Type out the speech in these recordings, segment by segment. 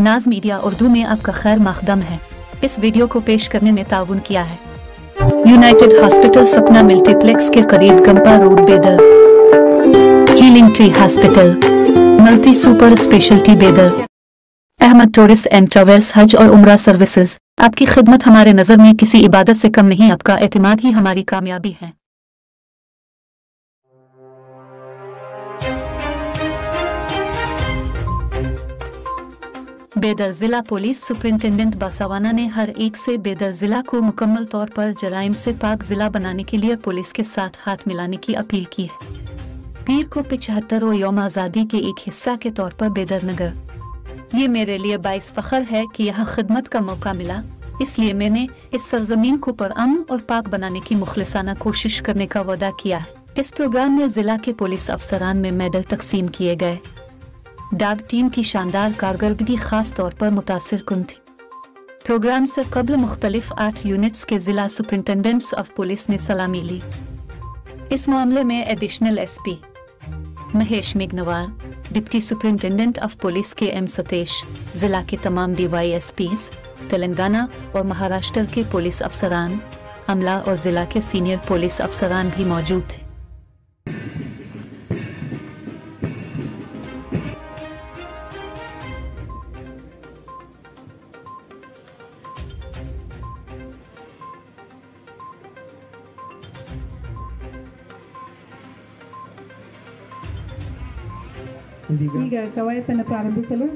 नाज मीडिया उर्दू में आपका खैर मकदम है। इस वीडियो को पेश करने में ताउन किया है यूनाइटेड हॉस्पिटल सपना मल्टीप्लेक्स के करीब गंपा रोड बेदर, healing tree hospital, multi super speciality बेदर, अहमद टूरिस्ट एंड ट्रैवल्स हज और उम्रा सर्विसेज। आपकी खिदमत हमारे नज़र में किसी इबादत से कम नहीं, आपका एतमाद ही हमारी कामयाबी है। बेदर जिला पुलिस सुपरिंटेंडेंट बसावाना ने हर एक से बेदर जिला को मुकम्मल तौर पर जराइम से पाक जिला बनाने के लिए पुलिस के साथ हाथ मिलाने की अपील की है। पीर को 75वें यौम आज़ादी के एक हिस्सा के तौर पर बेदर नगर, ये मेरे लिए बाइस फख्र है कि यहाँ खिदमत का मौका मिला, इसलिए मैंने इस सरजमीन को पुरअमन और पाक बनाने की मुखलिसाना कोशिश करने का वादा किया है। इस प्रोग्राम में जिला के पुलिस अफसरान में मेडल तकसीम किए गए। डाक टीम की शानदार कारकर्दगी खास तौर पर मुतासिर कुन थी। प्रोग्राम से कबल मुख्तलिफ 8 यूनिट्स के जिला सुपरिंटेंडेंट्स ऑफ पुलिस ने सलामी ली। इस मामले में additional SP Mahesh Meghanwar, deputy superintendent of police के M सतेश, जिला के तमाम DYSPs तेलंगाना और महाराष्ट्र के पुलिस अफसरान, अमला और जिला के सीनियर पुलिस अफसरान भी मौजूद थे। ಈಗ ಕವಾಯತನ್ನು ಪ್ರಾರಂಭಿಸಲು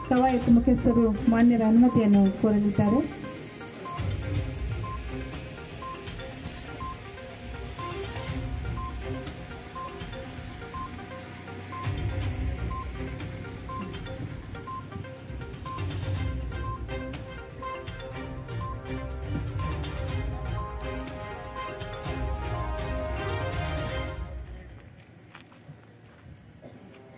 ಕವಾಯತ್ ಮುಖ್ಯಸ್ಥರು ಮಾನ್ಯರ ಅನುಮತಿಯನ್ನು ಕೋರಲಿದ್ದಾರೆ.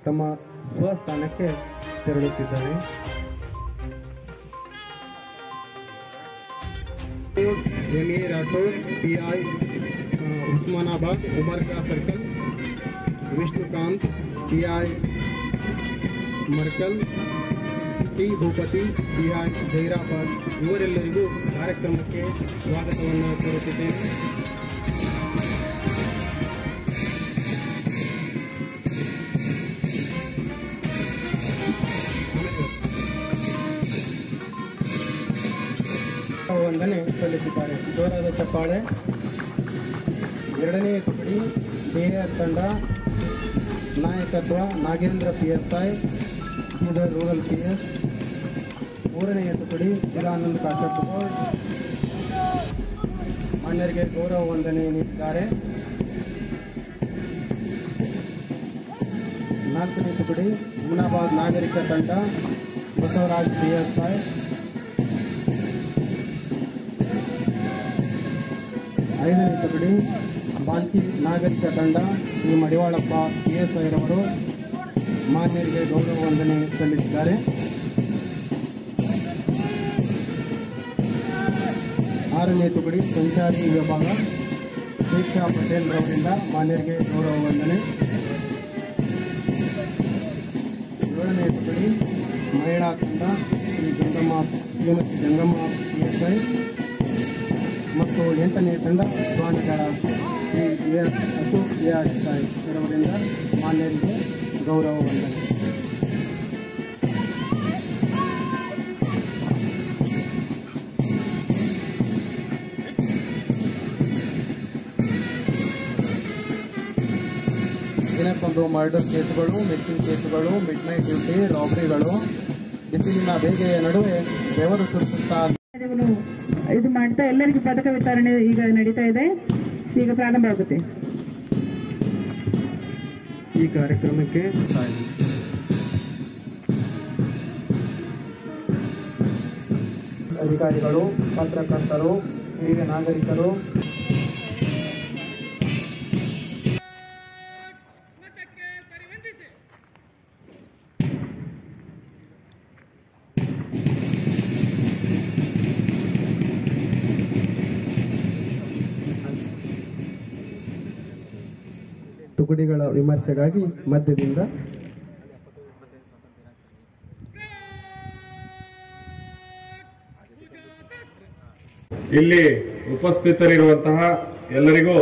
ತಮ್ಮ ಸ್ವಸ್ಥಾನಕ್ಕೆ ತೆರಳುತ್ತಿದ್ದಾರೆ. MA Rathore PI Osmanabad Umarga circle, Vishnukant PI Markal, T Bhupathi PI Jairabad ಇವರೆಲ್ಲರಿಗೂ ಕಾರ್ಯಕ್ರಮಕ್ಕೆ ಸ್ವಾಗತವನ್ನು ಕೋರುತ್ತಿದ್ದೇನೆ. ವಂದನೆ ಸಲ್ಲಿಸಿದ್ದಾರೆ. ಜೋರಾದ ಚಪ್ಪಾಳೆ. ಎರಡನೇ ತುಕಡಿ KR ತಂಡ ನಾಯಕತ್ವ Nagendra PSI Bidar rural PS. ಮೂರನೆಯ ತುಕಡಿ ಚಿದಾನಂದ್ ಕಾಶಪ್ಪಗೋಳ್ ಮಾನ್ಯರಿಗೆ ಗೌರವ ವಂದನೆ ನೀಡಿದ್ದಾರೆ. ನಾಲ್ಕನೇ ತುಕಡಿ ಹುಮನಾಬಾದ್ ನಾಗರಿಕ ತಂಡ ಬಸವರಾಜ್ PSI. ಐದನೇ ತುಕಡಿ ಬಾಲ್ಕಿ ನಾಗರಿಕ ತಂಡ ಶ್ರೀ ಮಡಿವಾಳಪ್ಪ PSI ರವರು ಮಾನ್ಯರಿಗೆ ಗೌರವ ವಂದನೆ ಸಲ್ಲಿಸಿದ್ದಾರೆ. ಆರನೇ ತುಕಡಿ ಸಂಚಾರಿ ವಿಭಾಗ ದೀಕ್ಷಾ ಪಟೇಲ್ ರವರಿಂದ ಮಾನ್ಯರಿಗೆ ಗೌರವ ವಂದನೆ. ಏಳನೇ ತುಕಡಿ ಮಹಿಳಾ ತಂಡ ಶ್ರೀಮತಿ ಗಂಗಮ್ಮ PSI ಮತ್ತು 8ನೇ ತಂಡ ಸ್ವಾನಿಗಳ ಶ್ರೀ ಅಶೋಕ್ PSI ರವರಿಂದ ಮಾನ್ಯರಿಗೆ ಗೌರವ ವಂದನೆ. ದಿನಕ್ಕೊಂದು ಮರ್ಡರ್ ಕೇಸುಗಳು, ಮಿಸ್ಸಿಂಗ್ ಕೇಸುಗಳು, ಮಿಡ್ ನೈಟ್ ಡ್ಯೂಟಿ, ರಾಬರಿಗಳು, ಬಿಸಿಲಿನ ಬೇಗೆಯ ನಡುವೆ ಬೆವರು ಸುರಿಸುತ್ತಾ ಇದು ಮಾಡ್ತಾ ಎಲ್ಲರಿಗೂ ಪದಕ ವಿತರಣೆ ಈಗ ನಡೀತಾ ಇದೆ. ಈಗ ಪ್ರಾರಂಭ ಆಗುತ್ತೆ. ಈ ಕಾರ್ಯಕ್ರಮಕ್ಕೆ ಅಧಿಕಾರಿಗಳು, ಪತ್ರಕರ್ತರು, ಹಿರಿಯ ನಾಗರಿಕರು, ತುಕಡಿಗಳ ವಿಮರ್ಶೆಗಾಗಿ ಮಧ್ಯದಿಂದ ಇಲ್ಲಿ ಉಪಸ್ಥಿತರಿರುವಂತಹ ಎಲ್ಲರಿಗೂ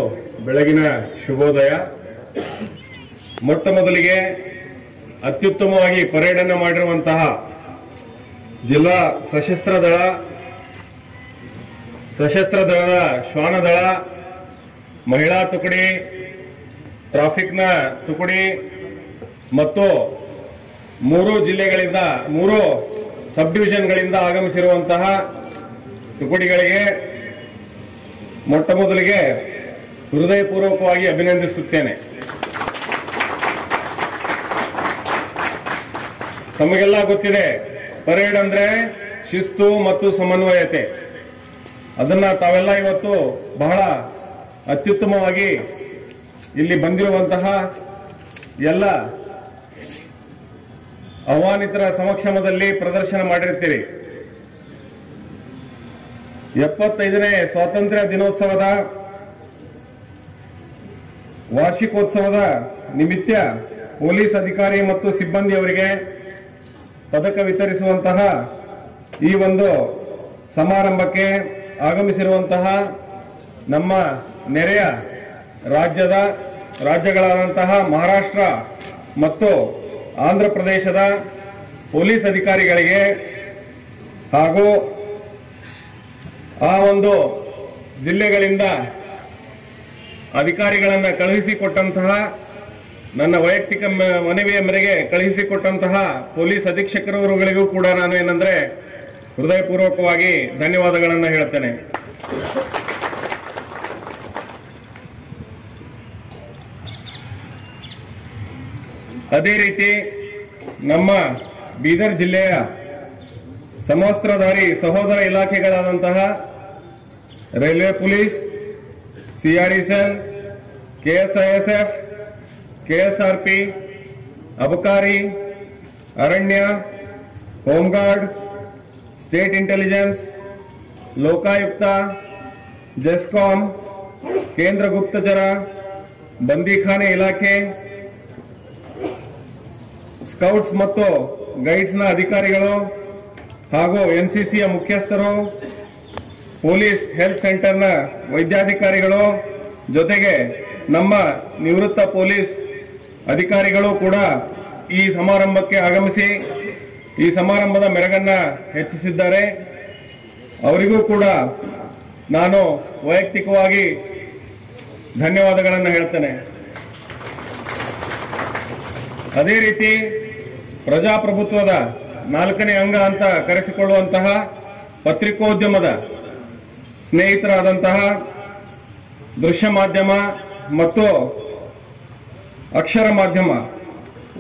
ಬೆಳಗಿನ ಶುಭೋದಯ. ಮೊಟ್ಟ ಮೊದಲಿಗೆ ಅತ್ಯುತ್ತಮವಾಗಿ ಪರೇಡ್ ಅನ್ನು ಮಾಡಿರುವಂತಹ ಜಿಲ್ಲಾ ಸಶಸ್ತ್ರ ದಳದ ಶ್ವಾನದಳ, ಮಹಿಳಾ ತುಕಡಿ, ಟ್ರಾಫಿಕ್ನ ತುಕಡಿ ಮತ್ತು 3 ಜಿಲ್ಲೆಗಳಿಂದ 3 ಸಬ್ ಡಿವಿಷನ್ಗಳಿಂದ ಆಗಮಿಸಿರುವಂತಹ ತುಕಡಿಗಳಿಗೆ ಮೊಟ್ಟ ಮೊದಲಿಗೆ ಹೃದಯಪೂರ್ವಕವಾಗಿ ಅಭಿನಂದಿಸುತ್ತೇನೆ. ತಮಗೆಲ್ಲ ಗೊತ್ತಿದೆ, ಪರೇಡ್ ಅಂದ್ರೆ ಶಿಸ್ತು ಮತ್ತು ಸಮನ್ವಯತೆ. ಅದನ್ನ ತಾವೆಲ್ಲ ಇವತ್ತು ಬಹಳ ಅತ್ಯುತ್ತಮವಾಗಿ ಇಲ್ಲಿ ಬಂದಿರುವಂತಹ ಎಲ್ಲ ಆಹ್ವಾನಿತರ ಸಮಕ್ಷಮದಲ್ಲಿ ಪ್ರದರ್ಶನ ಮಾಡಿರ್ತೀರಿ. 75ನೇ ಸ್ವಾತಂತ್ರ್ಯ ದಿನೋತ್ಸವದ ವಾರ್ಷಿಕೋತ್ಸವದ ನಿಮಿತ್ತ ಪೊಲೀಸ್ ಅಧಿಕಾರಿ ಮತ್ತು ಸಿಬ್ಬಂದಿಯವರಿಗೆ ಪದಕ ವಿತರಿಸುವಂತಹ ಈ ಒಂದು ಸಮಾರಂಭಕ್ಕೆ ಆಗಮಿಸಿರುವಂತಹ ನಮ್ಮ ನೆರೆಯ ರಾಜ್ಯಗಳಾದಂತಹ ಮಹಾರಾಷ್ಟ್ರ ಮತ್ತು ಆಂಧ್ರ ಪ್ರದೇಶದ ಪೊಲೀಸ್ ಅಧಿಕಾರಿಗಳಿಗೆ ಹಾಗೂ ಆ ಒಂದು ಜಿಲ್ಲೆಗಳಿಂದ ಅಧಿಕಾರಿಗಳನ್ನು ಕಳುಹಿಸಿಕೊಟ್ಟಂತಹ, ನನ್ನ ವೈಯಕ್ತಿಕ ಮನವಿಯ ಮೇರೆಗೆ ಕಳುಹಿಸಿಕೊಟ್ಟಂತಹ ಪೊಲೀಸ್ ಅಧೀಕ್ಷಕರುಗಳಿಗೂ ಕೂಡ ನಾನು ಏನಂದ್ರೆ ಹೃದಯಪೂರ್ವಕವಾಗಿ ಧನ್ಯವಾದಗಳನ್ನು ಹೇಳ್ತೇನೆ. ಅದೇ ರೀತಿ ನಮ್ಮ ಬೀದರ್ ಜಿಲ್ಲೆಯ ಸಮವಸ್ತ್ರಧಾರಿ ಸಹೋದರ ಇಲಾಖೆಗಳಾದಂತಹ ರೈಲ್ವೆ ಪೊಲೀಸ್, ಸಿಆರ್ಇಸೆಲ್, ಕೆಎಸ್ಐಎಸ್ಎಫ್, ಕೆಎಸ್ಆರ್ಪಿ, ಅಬಕಾರಿ, ಅರಣ್ಯ, home guard, state intelligence, Lokayukta, GESCOM, ಕೇಂದ್ರ ಗುಪ್ತಚರ, ಬಂದಿಖಾನೆ ಇಲಾಖೆ, ಸ್ಕೌಟ್ಸ್ ಮತ್ತು ಗೈಡ್ಸ್ನ ಅಧಿಕಾರಿಗಳು ಹಾಗೂ ಎನ್ಸಿಸಿಯ ಮುಖ್ಯಸ್ಥರು, ಪೊಲೀಸ್ ಹೆಲ್ತ್ ಸೆಂಟರ್ನ ವೈದ್ಯಾಧಿಕಾರಿಗಳು, ಜೊತೆಗೆ ನಮ್ಮ ನಿವೃತ್ತ ಪೊಲೀಸ್ ಅಧಿಕಾರಿಗಳು ಕೂಡ ಈ ಸಮಾರಂಭಕ್ಕೆ ಆಗಮಿಸಿ ಈ ಸಮಾರಂಭದ ಮೆರಗನ್ನ ಹೆಚ್ಚಿಸಿದ್ದಾರೆ. ಅವರಿಗೂ ಕೂಡ ನಾನು ವೈಯಕ್ತಿಕವಾಗಿ ಧನ್ಯವಾದಗಳನ್ನು ಹೇಳ್ತೇನೆ. ಅದೇ ರೀತಿ ಪ್ರಜಾಪ್ರಭುತ್ವದ 4ನೇ ಅಂಗ ಅಂತ ಕರೆಸಿಕೊಳ್ಳುವಂತಹ ಪತ್ರಿಕೋದ್ಯಮದ ಸ್ನೇಹಿತರಾದಂತಹ ದೃಶ್ಯ ಮಾಧ್ಯಮ ಮತ್ತು ಅಕ್ಷರ ಮಾಧ್ಯಮ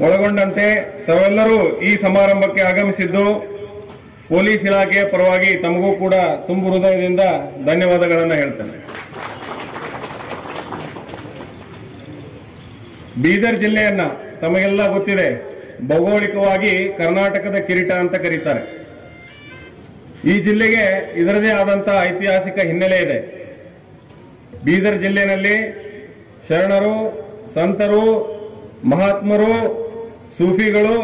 ಒಳಗೊಂಡಂತೆ ತಾವೆಲ್ಲರೂ ಈ ಸಮಾರಂಭಕ್ಕೆ ಆಗಮಿಸಿದ್ದು ಪೊಲೀಸ್ ಇಲಾಖೆಯ ಪರವಾಗಿ ತಮಗೂ ಕೂಡ ತುಂಬು ಹೃದಯದಿಂದ ಧನ್ಯವಾದಗಳನ್ನು ಹೇಳ್ತೇನೆ. ಬೀದರ್ ಜಿಲ್ಲೆಯನ್ನ ತಮಗೆಲ್ಲ ಗೊತ್ತಿದೆ, ಭೌಗೋಳಿಕವಾಗಿ ಕರ್ನಾಟಕದ ಕಿರೀಟ ಅಂತ ಕರೀತಾರೆ. ಈ ಜಿಲ್ಲೆಗೆ ಇದರದೇ ಆದಂತಹ ಐತಿಹಾಸಿಕ ಹಿನ್ನೆಲೆ ಇದೆ. ಬೀದರ್ ಜಿಲ್ಲೆಯಲ್ಲಿ ಶರಣರು, ಸಂತರು, ಮಹಾತ್ಮರು, ಸೂಫಿಗಳು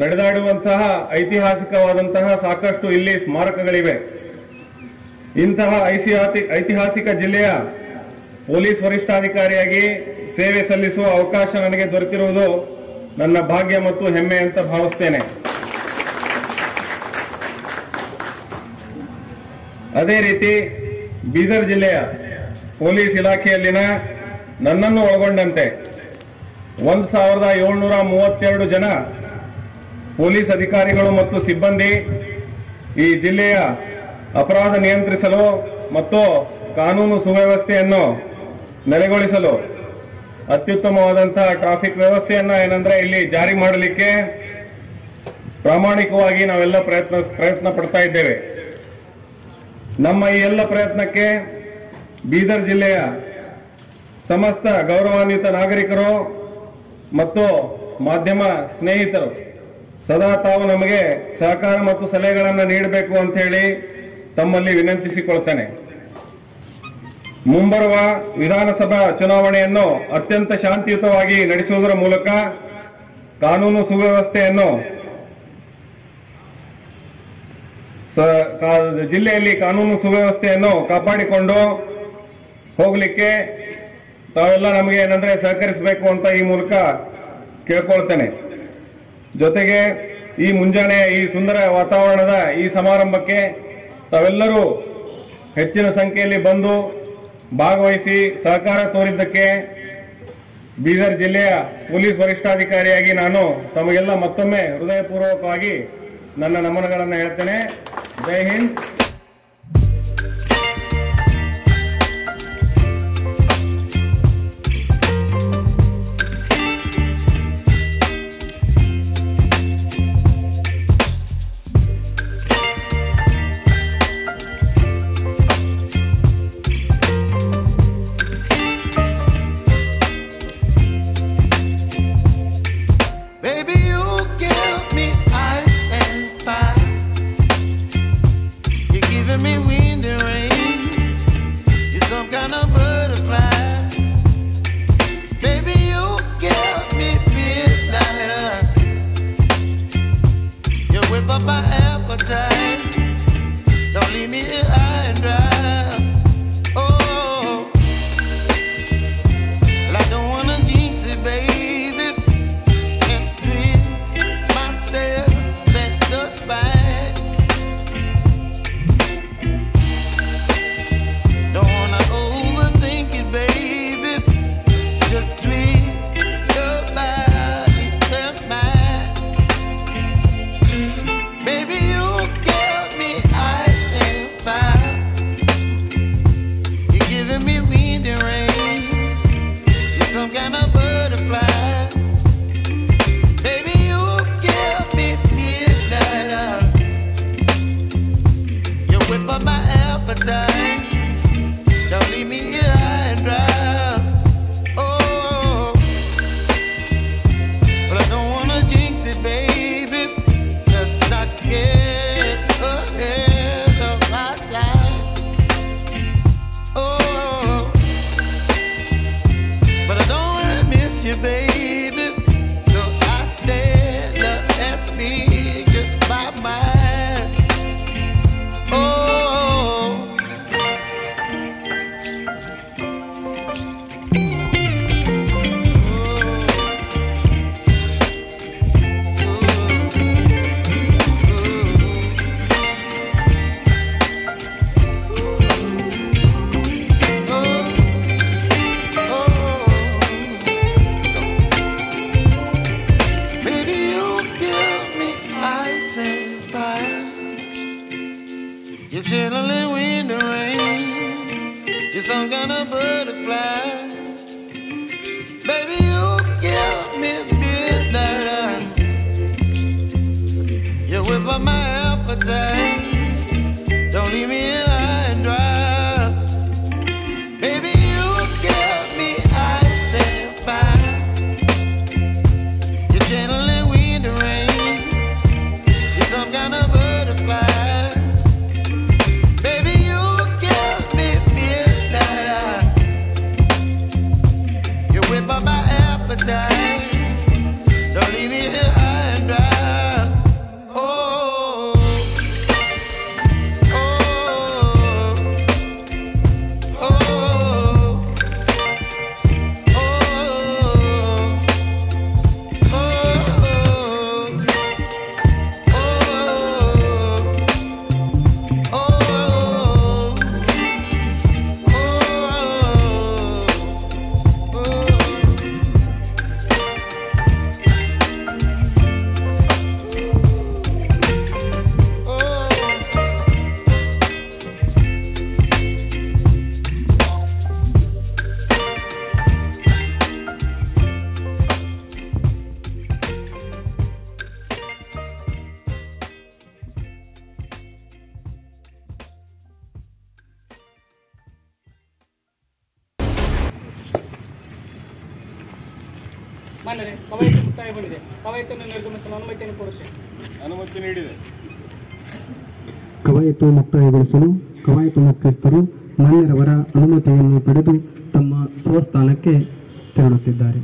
ನಡೆದಾಡುವಂತಹ ಐತಿಹಾಸಿಕವಾದಂತಹ ಸಾಕಷ್ಟು ಇಲ್ಲಿ ಸ್ಮಾರಕಗಳಿವೆ. ಇಂತಹ ಐತಿಹಾಸಿಕ ಜಿಲ್ಲೆಯ ಪೊಲೀಸ್ ವರಿಷ್ಠಾಧಿಕಾರಿಯಾಗಿ ಸೇವೆ ಸಲ್ಲಿಸುವ ಅವಕಾಶ ನನಗೆ ದೊರೆತಿರುವುದು ನನ್ನ ಭಾಗ್ಯ ಮತ್ತು ಹೆಮ್ಮೆ ಅಂತ ಭಾವಿಸ್ತೇನೆ. ಅದೇ ರೀತಿ ಬೀದರ್ ಜಿಲ್ಲೆಯ ಪೊಲೀಸ್ ಇಲಾಖೆಯಲ್ಲಿನ ನನ್ನನ್ನು ಒಳಗೊಂಡಂತೆ 1732 ಜನ ಪೊಲೀಸ್ ಅಧಿಕಾರಿಗಳು ಮತ್ತು ಸಿಬ್ಬಂದಿ ಈ ಜಿಲ್ಲೆಯ ಅಪರಾಧ ನಿಯಂತ್ರಿಸಲು ಮತ್ತು ಕಾನೂನು ಸುವ್ಯವಸ್ಥೆಯನ್ನು ನೆಲೆಗೊಳಿಸಲು ಅತ್ಯುತ್ತಮವಾದಂತಹ ಟ್ರಾಫಿಕ್ ವ್ಯವಸ್ಥೆಯನ್ನ ಏನಂದ್ರೆ ಇಲ್ಲಿ ಜಾರಿ ಮಾಡಲಿಕ್ಕೆ ಪ್ರಾಮಾಣಿಕವಾಗಿ ನಾವೆಲ್ಲ ಪ್ರಯತ್ನ ಪಡ್ತಾ ಇದ್ದೇವೆ. ನಮ್ಮ ಈ ಎಲ್ಲ ಪ್ರಯತ್ನಕ್ಕೆ ಬೀದರ್ ಜಿಲ್ಲೆಯ ಸಮಸ್ತ ಗೌರವಾನ್ವಿತ ನಾಗರಿಕರು ಮತ್ತು ಮಾಧ್ಯಮ ಸ್ನೇಹಿತರು ಸದಾ ತಾವು ನಮಗೆ ಸಹಕಾರ ಮತ್ತು ಸಲಹೆಗಳನ್ನು ನೀಡಬೇಕು ಅಂತ ಹೇಳಿ ತಮ್ಮಲ್ಲಿ ವಿನಂತಿಸಿಕೊಳ್ತೇನೆ. ಮುಂಬರುವ ವಿಧಾನಸಭಾ ಚುನಾವಣೆಯನ್ನು ಅತ್ಯಂತ ಶಾಂತಿಯುತವಾಗಿ ನಡೆಸುವುದರ ಮೂಲಕ ಕಾನೂನು ಸುವ್ಯವಸ್ಥೆಯನ್ನು ಜಿಲ್ಲೆಯಲ್ಲಿ ಕಾನೂನು ಸುವ್ಯವಸ್ಥೆಯನ್ನು ಕಾಪಾಡಿಕೊಂಡು ಹೋಗ್ಲಿಕ್ಕೆ ತಾವೆಲ್ಲ ನಮಗೆ ಏನಂದ್ರೆ ಸಹಕರಿಸಬೇಕು ಅಂತ ಈ ಮೂಲಕ ಕೇಳ್ಕೊಳ್ತೇನೆ. ಜೊತೆಗೆ ಈ ಮುಂಜಾನೆ ಈ ಸುಂದರ ವಾತಾವರಣದ ಈ ಸಮಾರಂಭಕ್ಕೆ ತಾವೆಲ್ಲರೂ ಹೆಚ್ಚಿನ ಸಂಖ್ಯೆಯಲ್ಲಿ ಬಂದು ಭಾಗವಹಿಸಿ ಸಹಕಾರ ತೋರಿದ್ದಕ್ಕೆ ಬೀದರ್ ಜಿಲ್ಲೆಯ ಪೊಲೀಸ್ ವರಿಷ್ಠಾಧಿಕಾರಿಯಾಗಿ ನಾನು ತಮಗೆಲ್ಲ ಮತ್ತೊಮ್ಮೆ ಹೃದಯಪೂರ್ವಕವಾಗಿ ನನ್ನ ನಮನಗಳನ್ನು ಹೇಳ್ತೇನೆ. ಜೈ ಹಿಂದ್. ಮಾನ್ಯರೇ, ಕವಾಯತು ಮುಕ್ತಾಯಗೊಂಡಿದೆ. ಕವಾಯತನ್ನು ನಿರ್ಗಮಿಸಲು ಅನುಮತಿಯನ್ನು ಕೊಡುತ್ತೆ. ಅನುಮತಿ ನೀಡಿದೆ. ಕವಾಯತು ಮುಕ್ತಾಯಗೊಳಿಸಲು ಕವಾಯತು ಮುಖ್ಯಸ್ಥರು ಮಾನ್ಯರವರ ಅನುಮತಿಯನ್ನು ಪಡೆದು ತಮ್ಮ ಸ್ವಸ್ಥಾನಕ್ಕೆ ತೆರಳುತ್ತಿದ್ದಾರೆ.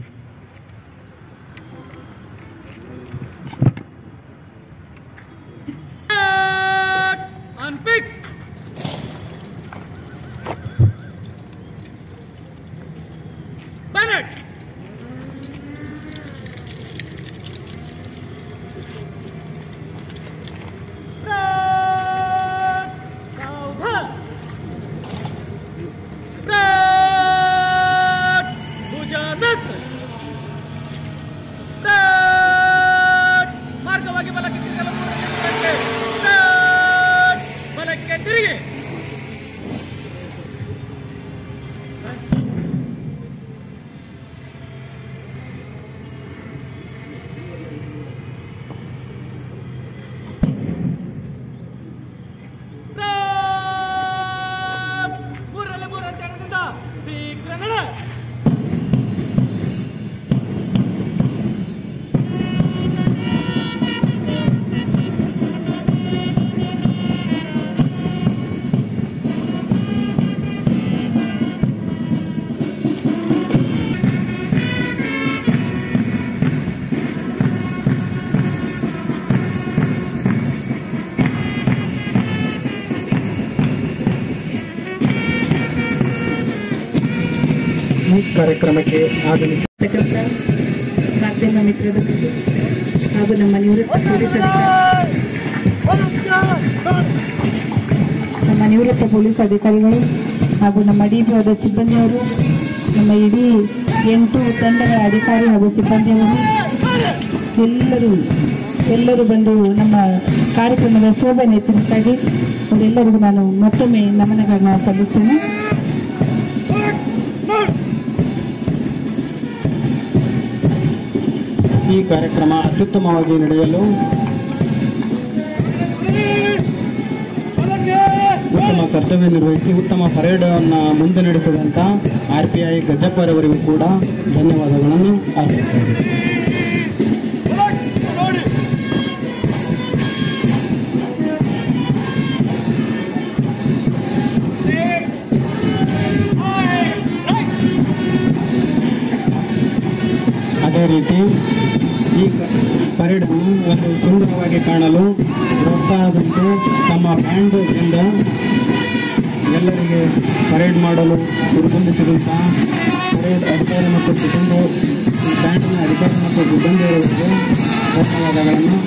ಕಾರ್ಯಕ್ರಮಕ್ಕೆ ಆಗಮಿಸಿರ್ತಕ್ಕಂಥ ಮಾಧ್ಯಮ ಮಿತ್ರರಿಗೆ ಹಾಗೂ ನಮ್ಮ ನಿವೃತ್ತ ಪೊಲೀಸ್ ಅಧಿಕಾರಿಗಳು ಹಾಗೂ ನಮ್ಮ ಡಿಪಿಒದ ಸಿಬ್ಬಂದಿಯವರು, ನಮ್ಮ ಇಡೀ 8 ತಂಡಗಳ ಅಧಿಕಾರಿ ಹಾಗೂ ಸಿಬ್ಬಂದಿಯವರು ಎಲ್ಲರೂ ಬಂದು ನಮ್ಮ ಕಾರ್ಯಕ್ರಮದ ಶೋಭೆ ಹೆಚ್ಚಿಸ್ತಾಗಿ ಅವರೆಲ್ಲರಿಗೂ ನಾನು ಮತ್ತೊಮ್ಮೆ ನಮನಗಳನ್ನ ಸಲ್ಲಿಸ್ತೇನೆ. ಈ ಕಾರ್ಯಕ್ರಮ ಅತ್ಯುತ್ತಮವಾಗಿ ನಡೆಯಲು ಉತ್ತಮ ಕರ್ತವ್ಯ ನಿರ್ವಹಿಸಿ ಉತ್ತಮ ಪರೇಡ್ ಅನ್ನು ಮುಂದೆ ನಡೆಸಿದಂಥ RPI ಗದ್ದಪ್ಪರವರಿಗೂ ಕೂಡ ಧನ್ಯವಾದಗಳನ್ನು ಅರ್ಪಿಸುತ್ತೇನೆ. ಅದೇ ರೀತಿ ಈ ಪರೇಡ್ನು ಒಂದು ಸುಂದರವಾಗಿ ಕಾಣಲು ಪ್ರೋತ್ಸಾಹದಂತೆ ತಮ್ಮ ಬ್ಯಾಂಡ್ನಿಂದ ಎಲ್ಲರಿಗೆ ಪರೇಡ್ ಮಾಡಲು ನಿರ್ಬಂಧಿಸಿದಂಥ ಪರೇಡ್ ಅಧಿಕಾರಿ ಮತ್ತು ಸಿಬ್ಬಂದಿ ಬ್ಯಾಂಡ್ನ ಅಧಿಕಾರಿ ಮತ್ತು ಸಿಬ್ಬಂದಿಯವರಿಗೆ ಧನ್ಯವಾದಗಳನ್ನು